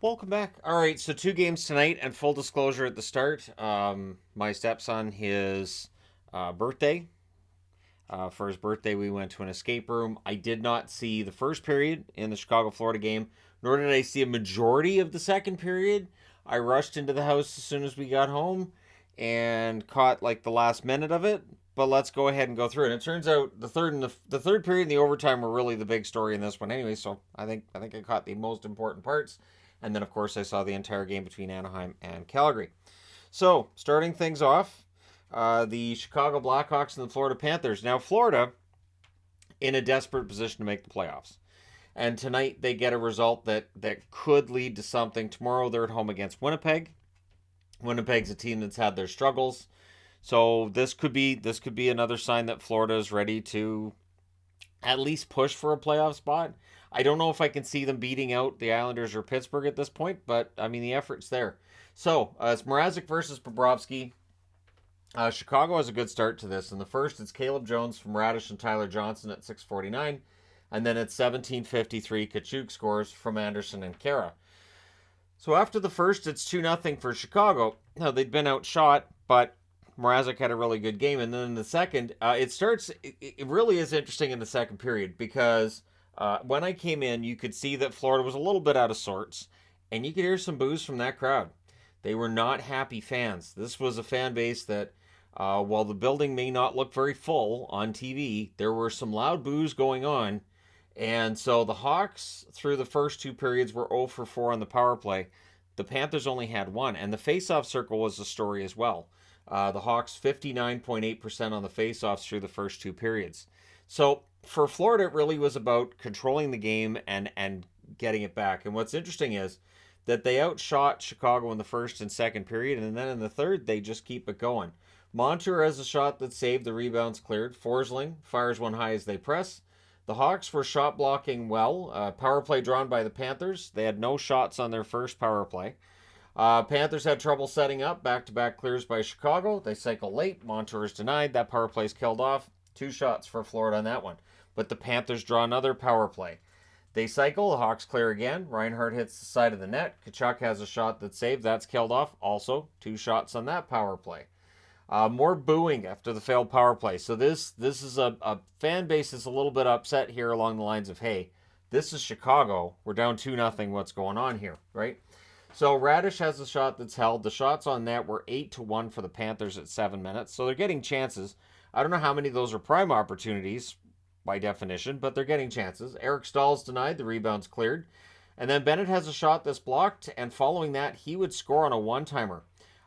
Welcome back. All right, so 2 games tonight, and full disclosure at the start, my stepson, his birthday. For his birthday, we went to an escape room. I did not see the first period in the Chicago Florida game, nor did I see a majority of the second period. I rushed into the house as soon as we got home and caught like the last minute of it. But let's go ahead and go through it. And it turns out the third period and the overtime were really the big story in this one anyway. So I think I caught the most important parts. And then of course I saw the entire game between Anaheim and Calgary. So starting things off, the Chicago Blackhawks and the Florida Panthers. Now, Florida in a desperate position to make the playoffs. And tonight they get a result that could lead to something. Tomorrow they're at home against Winnipeg. Winnipeg's a team that's had their struggles. So this could be another sign that Florida is ready to at least push for a playoff spot. I don't know if I can see them beating out the Islanders or Pittsburgh at this point, but I mean the effort's there. So it's Mrazek versus Bobrovsky. Chicago has a good start to this. In the first, it's Caleb Jones from Radish and Tyler Johnson at 6:49, and then at 17:53, Kachuk scores from Anderson and Kara. So after the first, it's 2-0 for Chicago. Now they'd been outshot, but Mrazek had a really good game. And then in the second, it starts. It really is interesting in the second period because when I came in, you could see that Florida was a little bit out of sorts, and you could hear some boos from that crowd. They were not happy fans. This was a fan base that, while the building may not look very full on TV, there were some loud boos going on. And so the Hawks, through the first 2 periods, were 0 for 4 on the power play. The Panthers only had one. And the faceoff circle was a story as well. The Hawks 59.8% on the faceoffs through the first 2 periods. So for Florida, it really was about controlling the game and getting it back. And what's interesting is that they outshot Chicago in the first and second period, and then in the third, they just keep it going. Montour has a shot that saved, the rebounds cleared. Forsling fires one high as they press. The Hawks were shot blocking well. Power play drawn by the Panthers. They had no shots on their first power play. Panthers had trouble setting up. Back-to-back clears by Chicago. They cycle late. Montour is denied. That power play is killed off. 2 shots for Florida on that one. But the Panthers draw another power play. They cycle. The Hawks clear again. Reinhart hits the side of the net. Kachuk has a shot that's saved. That's killed off. Also, 2 shots on that power play. More booing after the failed power play. So this is a fan base that's a little bit upset here along the lines of, hey, this is Chicago. We're down 2-0. What's going on here, right? So Radish has a shot that's held. The shots on that were 8-1 for the Panthers at 7 minutes. So they're getting chances. I don't know how many of those are prime opportunities by definition, but they're getting chances. Eric Stahl's denied. The rebound's cleared. And then Bennett has a shot that's blocked. And following that, he would score on a one-timer.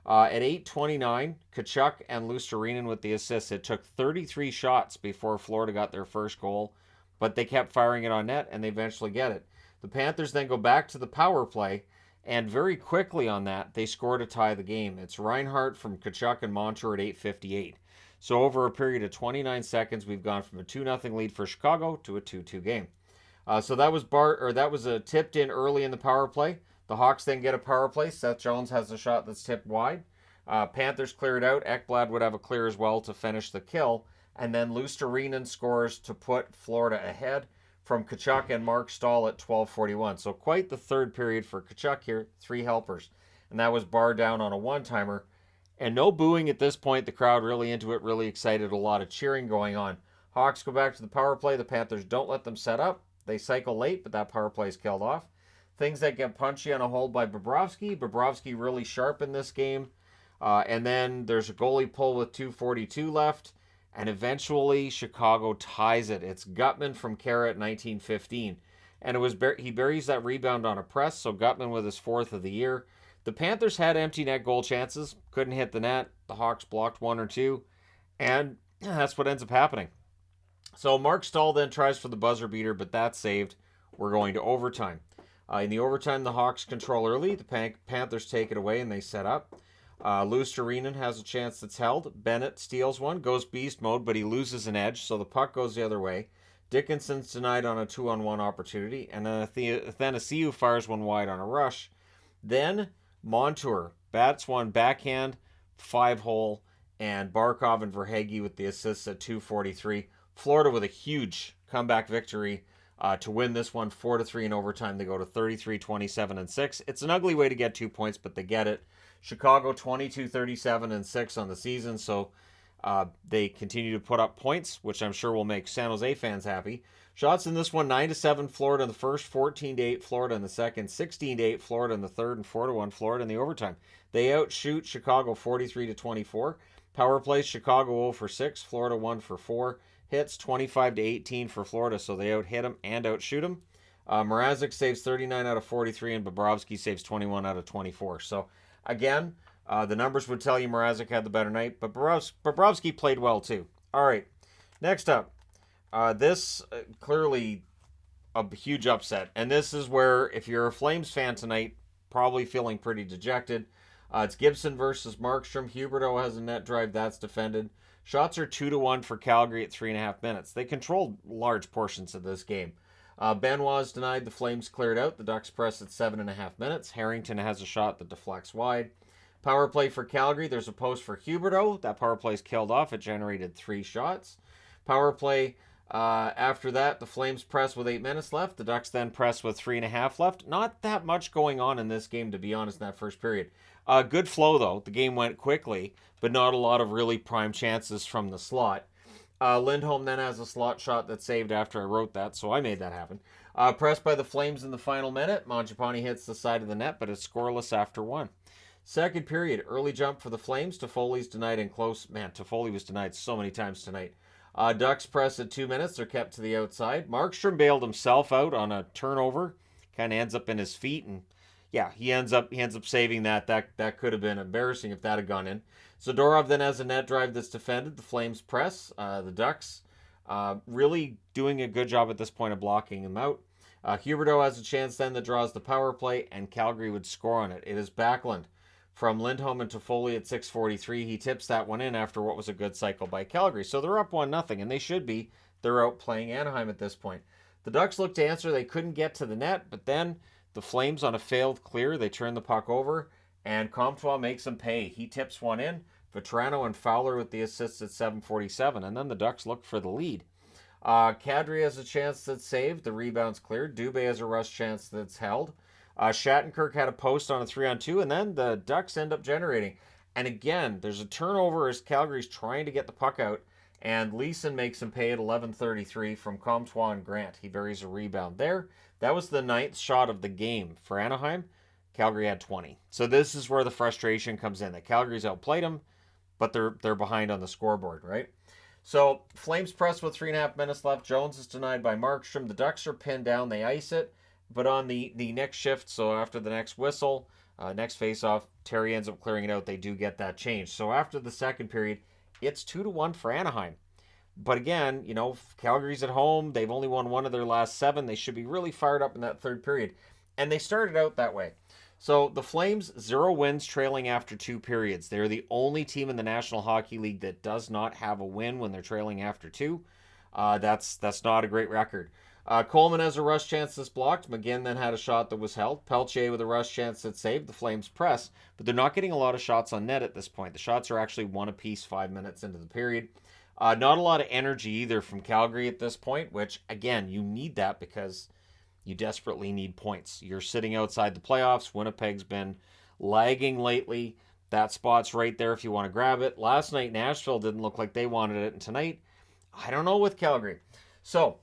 At 8:29, Kachuk and Luostarinen with the assists. It took 33 shots before Florida got their first goal, but they kept firing it on net, and they eventually get it. The Panthers then go back to the power play, and very quickly on that, they score to tie the game. It's Reinhart from Kachuk and Montour at 8:58. So over a period of 29 seconds, we've gone from a 2-0 lead for Chicago to a 2-2 game. So that was tipped in early in the power play. The Hawks then get a power play. Seth Jones has a shot that's tipped wide. Panthers clear it out. Ekblad would have a clear as well to finish the kill. And then Luostarinen scores to put Florida ahead from Kachuk and Mark Stahl at 12:41. So quite the third period for Kachuk here. 3 helpers. And that was barred down on a one-timer. And no booing at this point. The crowd really into it, really excited. A lot of cheering going on. Hawks go back to the power play. The Panthers don't let them set up. They cycle late, but that power play is killed off. Things that get punchy on a hold by Bobrovsky. Bobrovsky really sharp in this game. And then there's a goalie pull with 2:42 left. And eventually Chicago ties it. It's Gutman from Kara at 19:15. And he buries that rebound on a press, so Gutman with his 4th of the year. The Panthers had empty net goal chances. Couldn't hit the net. The Hawks blocked 1 or 2. And that's what ends up happening. So Mark Stahl then tries for the buzzer beater, but that's saved. We're going to overtime. In the overtime, the Hawks control early. The Panthers take it away, and they set up. Luostarinen has a chance that's held. Bennett steals one, goes beast mode, but he loses an edge, so the puck goes the other way. Dickinson's denied on a 2-on-1 opportunity, and then Athanasiou fires one wide on a rush. Then Montour bats one backhand, 5-hole, and Barkov and Verhaeghe with the assists at 2:43. Florida with a huge comeback victory to win this one 4-3 in overtime. They go to 33, 27, and 6. It's an ugly way to get 2 points, but they get it. Chicago 22, 37, and 6 on the season, so they continue to put up points, which I'm sure will make San Jose fans happy. Shots in this one: 9-7 Florida in the first, 14-8 Florida in the second, 16-8 Florida in the third, and 4-1 Florida in the overtime. They outshoot Chicago 43-24. Power plays: Chicago 0 for 6, Florida 1 for 4. Hits 25-18 for Florida, so they out-hit them and outshoot them. Mrazek saves 39 out of 43, and Bobrovsky saves 21 out of 24. So again, the numbers would tell you Mrazek had the better night, but Bobrovsky played well too. All right, next up, this clearly a huge upset, and this is where, if you're a Flames fan tonight, probably feeling pretty dejected. It's Gibson versus Markstrom. Huberdeau has a net drive that's defended. Shots are 2-1 for Calgary at 3.5 minutes. They controlled large portions of this game. Benoit's denied. The Flames cleared out. The Ducks press at 7.5 minutes. Harrington has a shot that deflects wide. Power play for Calgary. There's a post for Huberdeau. That power play is killed off. It generated 3 shots. Power play after that, the Flames press with 8 minutes left. The Ducks then press with 3.5 left. Not that much going on in this game, to be honest, in that first period. Good flow, though. The game went quickly, but not a lot of really prime chances from the slot. Lindholm then has a slot shot that's saved after I wrote that, so I made that happen. Pressed by the Flames in the final minute. Mangiapane hits the side of the net, but it's scoreless after 1. Second period, early jump for the Flames. Toffoli's denied in close. Man, Toffoli was denied so many times tonight. Ducks press at 2 minutes. They're kept to the outside. Markstrom bailed himself out on a turnover. Kind of ends up in his feet, and yeah, he ends up saving that. That could have been embarrassing if that had gone in. Zadorov then has a net drive that's defended. The Flames press. The Ducks really doing a good job at this point of blocking him out. Huberdeau has a chance then that draws the power play, and Calgary would score on it. It is Backlund from Lindholm and Toffoli at 6:43. He tips that one in after what was a good cycle by Calgary. So they're up 1-0, and they should be. They're out playing Anaheim at this point. The Ducks look to answer. They couldn't get to the net, but then the Flames, on a failed clear, they turn the puck over, and Comtois makes them pay. He tips one in. Vetrano and Fowler with the assists at 7:47, and then the Ducks look for the lead. Kadri has a chance that's saved. The rebound's cleared. Dubé has a rush chance that's held. Shattenkirk had a post on a 3-on-2, and then the Ducks end up generating. And again, there's a turnover as Calgary's trying to get the puck out, and Leeson makes him pay at 11:33 from Comtois and Grant. He buries a rebound there. That was the 9th shot of the game for Anaheim. Calgary had 20. So this is where the frustration comes in, that Calgary's outplayed them, but they're behind on the scoreboard, right? So Flames press with 3.5 minutes left. Jones is denied by Markstrom. The Ducks are pinned down. They ice it. But on the next shift, so after the next whistle, next face-off, Terry ends up clearing it out. They do get that change. So after the second period, it's 2-1 for Anaheim. But again, you know, Calgary's at home. They've only won 1 of their last 7. They should be really fired up in that third period. And they started out that way. So the Flames, 0 wins trailing after 2 periods. They're the only team in the National Hockey League that does not have a win when they're trailing after 2. That's not a great record. Coleman has a rush chance that's blocked. McGinn then had a shot that was held. Peltier with a rush chance that's saved. The Flames press, but they're not getting a lot of shots on net at this point. The shots are actually 1 apiece 5 minutes into the period. Not a lot of energy either from Calgary at this point, which, again, you need that because you desperately need points. You're sitting outside the playoffs. Winnipeg's been lagging lately. That spot's right there if you want to grab it. Last night, Nashville didn't look like they wanted it, and tonight, I don't know with Calgary. So,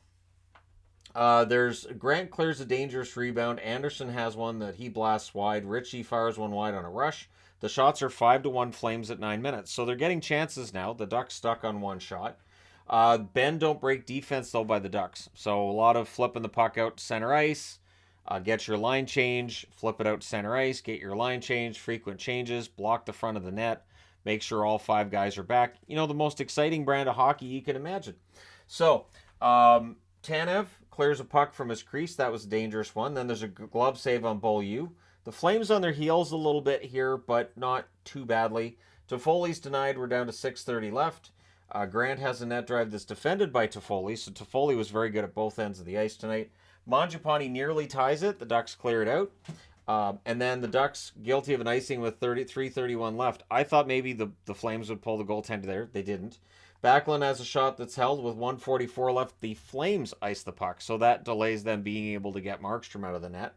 there's Grant clears a dangerous rebound. Anderson has one that he blasts wide. Ritchie fires one wide on a rush. The shots are 5-1 Flames at 9 minutes. So they're getting chances now. The Ducks stuck on 1 shot. Bend don't break defense, though, by the Ducks. So a lot of flipping the puck out to center ice. Get your line change. Flip it out to center ice. Get your line change. Frequent changes. Block the front of the net. Make sure all 5 guys are back. You know, the most exciting brand of hockey you can imagine. So, Tanev clears a puck from his crease. That was a dangerous one. Then there's a glove save on Beaulieu. The Flames on their heels a little bit here, but not too badly. Toffoli's denied. We're down to 6:30 left. Grant has a net drive that's defended by Toffoli, so Toffoli was very good at both ends of the ice tonight. Mangiapane nearly ties it. The Ducks clear it out. And then the Ducks guilty of an icing with 3:31 left. I thought maybe the Flames would pull the goaltender there. They didn't. Backlund has a shot that's held with 1:44 left. The Flames ice the puck, so that delays them being able to get Markstrom out of the net.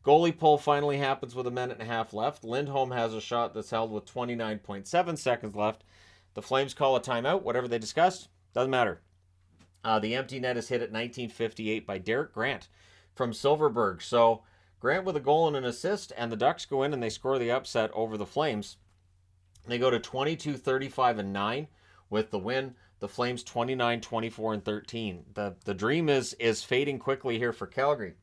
Goalie pull finally happens with a minute and a half left. Lindholm has a shot that's held with 29.7 seconds left. The Flames call a timeout. Whatever they discussed, doesn't matter. The empty net is hit at 19:58 by Derek Grant from Silverberg. So Grant with a goal and an assist, and the Ducks go in and they score the upset over the Flames. They go to 22-35-9 with the win. The Flames 29-24-13. The dream is fading quickly here for Calgary.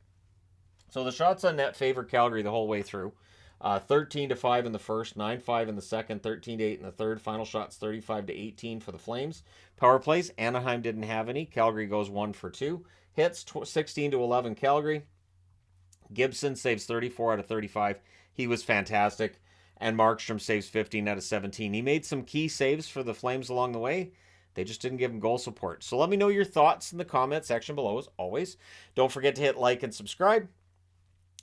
So the shots on net favor Calgary the whole way through. 13-5 in the first, 9-5 in the second, 13-8 in the third. Final shots 35-18 for the Flames. Power plays, Anaheim didn't have any. Calgary goes 1 for 2. Hits 16-11 Calgary. Gibson saves 34 out of 35. He was fantastic. And Markstrom saves 15 out of 17. He made some key saves for the Flames along the way. They just didn't give him goal support. So let me know your thoughts in the comment section below, as always. Don't forget to hit like and subscribe.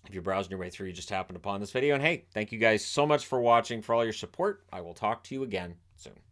If you're browsing your way through, you just happened upon this video. And hey, thank you guys so much for watching, for all your support. I will talk to you again soon.